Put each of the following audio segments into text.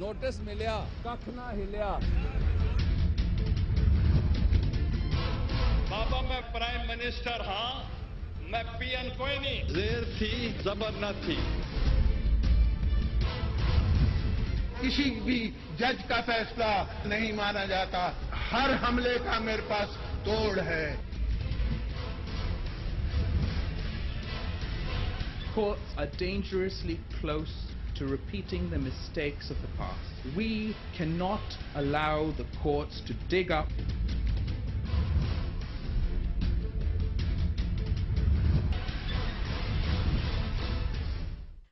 Notice मिलिया कख ना हिलिया। बाबा मैं प्राइम मिनिस्टर हाँ, मैं पीएन कोई नहीं। जेर थी, जबर न थी। किसी भी जज का फैसला नहीं माना जाता। हर हमले का मेरे पास तोड़ है। Courts are dangerously close to repeating the mistakes of the past. We cannot allow the courts to dig up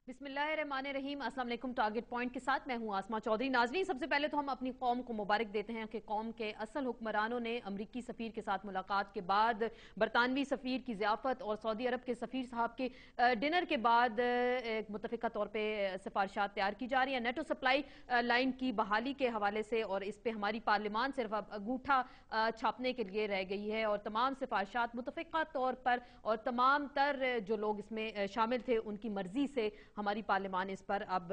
बिस्मिल्लाहिर्रहमानिर्रहीम। अस्सलाम वालेकुम। टारगेट पॉइंट के साथ मैं हूं आसमा चौधरी। नाज़रीन, सबसे पहले तो हम अपनी कौम को मुबारक देते हैं कि कौम के असल हुक्मरानों ने अमरीकी सफीर के साथ मुलाकात के बाद, बरतानवी सफीर की ज़ियाफत और सऊदी अरब के सफीर साहब के डिनर के बाद एक मुतफ़िका तौर पर सिफारिशात तैयार की जा रही हैं नेटो सप्लाई लाइन की बहाली के हवाले से, और इस पर हमारी पार्लियामान सिर्फ अब अंगूठा छापने के लिए रह गई है। और तमाम सिफारिशात मुतफ़िका तौर पर और तमाम तर जो लोग इसमें शामिल थे उनकी मर्जी से हमारी पार्लियामान इस पर अब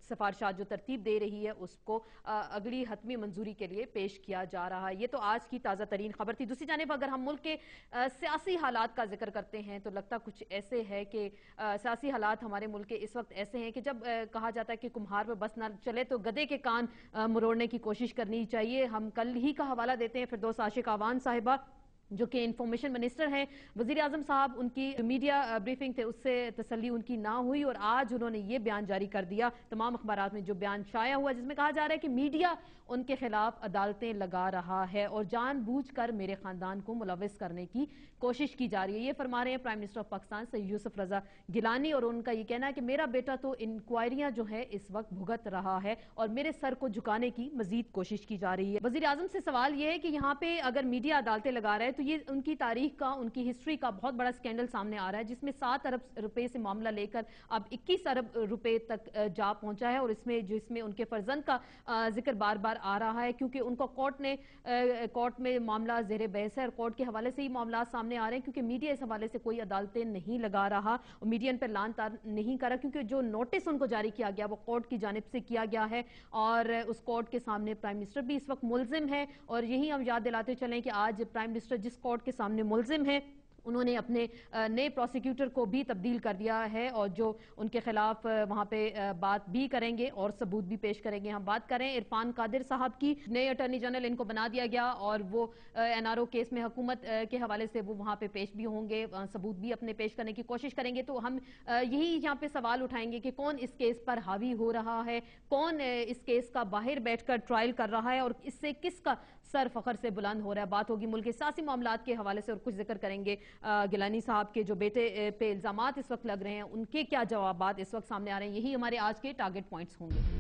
सिफारिशात जो तरतीब दे रही है उसको अगली हतमी मंजूरी के लिए पेश किया जा रहा है। ये तो आज की ताज़ा तरीन खबर थी। दूसरी जानिब अगर हम मुल्क के सियासी हालात का जिक्र करते हैं तो लगता कुछ ऐसे है कि सियासी हालात हमारे मुल्क के इस वक्त ऐसे हैं कि जब कहा जाता है कि कुम्हार पर बस ना चले तो गधे के कान मरोड़ने की कोशिश करनी चाहिए। हम कल ही का हवाला देते हैं फिरदौस आशिक आवान साहिबा जो कि इंफॉर्मेशन मिनिस्टर हैं, वजीर आजम साहब उनकी मीडिया ब्रीफिंग थे उससे तसल्ली उनकी ना हुई और आज उन्होंने ये बयान जारी कर दिया तमाम अखबारात में जो बयान शाया हुआ जिसमें कहा जा रहा है कि मीडिया उनके खिलाफ अदालतें लगा रहा है और जानबूझकर मेरे खानदान को मुलविस करने की कोशिश की जा रही है। ये फरमा रहे हैं prime minister of Pakistan Syed Yusuf Raza Gilani, और उनका ये कहना है कि मेरा बेटा तो इंक्वायरियां जो है इस वक्त भुगत रहा है और मेरे सर को झुकाने की मजीद कोशिश की जा रही है। वजीर आजम से सवाल यह है कि यहाँ पे अगर मीडिया अदालतें लगा रहा है तो ये उनकी तारीख का, उनकी हिस्ट्री का बहुत बड़ा स्कैंडल सामने आ रहा है जिसमें 7 अरब रुपए से मामला लेकर अब 21 अरब रुपए तक जा पहुंचा है। और जिसमें उनके फर्जंद का जिक्र बार बार आ रहा है क्योंकि उनको कोर्ट में मामला जेर बहस है और कोर्ट के हवाले से ही मामला सामने आ रहे हैं क्योंकि मीडिया इस हवाले से कोई अदालतें नहीं लगा रहा और मीडिया इन पर लान तार नहीं कर रहा क्योंकि जो नोटिस उनको जारी किया गया वो कोर्ट की जानिब से किया गया है और उस कोर्ट के सामने प्राइम मिनिस्टर भी इस वक्त मुलजिम है। और यही हम याद दिलाते चलें कि आज प्राइम मिनिस्टर जिस कोर्ट के सामने मुलजिम है उन्होंने अपने नए प्रोसिक्यूटर को भी तब्दील कर दिया है और जो उनके खिलाफ वहां पे बात भी करेंगे और सबूत भी पेश करेंगे। हम बात करें इरफान कादिर साहब की, नए अटॉर्नी जनरल इनको बना दिया गया और वो एनआरओ केस में हुकूमत के हवाले से वो वहां पे पेश भी होंगे, सबूत भी अपने पेश करने की कोशिश करेंगे। तो हम यही यहाँ पे सवाल उठाएंगे कि कौन इस केस पर हावी हो रहा है, कौन इस केस का बाहर बैठकर ट्रायल कर रहा है और इससे किसका सर फखर से बुलंद हो रहा है। बात होगी मुल्क के सियासी मामलात के हवाले से और कुछ जिक्र करेंगे गिलानी साहब के जो बेटे पे इल्जामात इस वक्त लग रहे हैं उनके क्या जवाबात इस वक्त सामने आ रहे हैं। यही हमारे आज के टारगेट पॉइंट्स होंगे।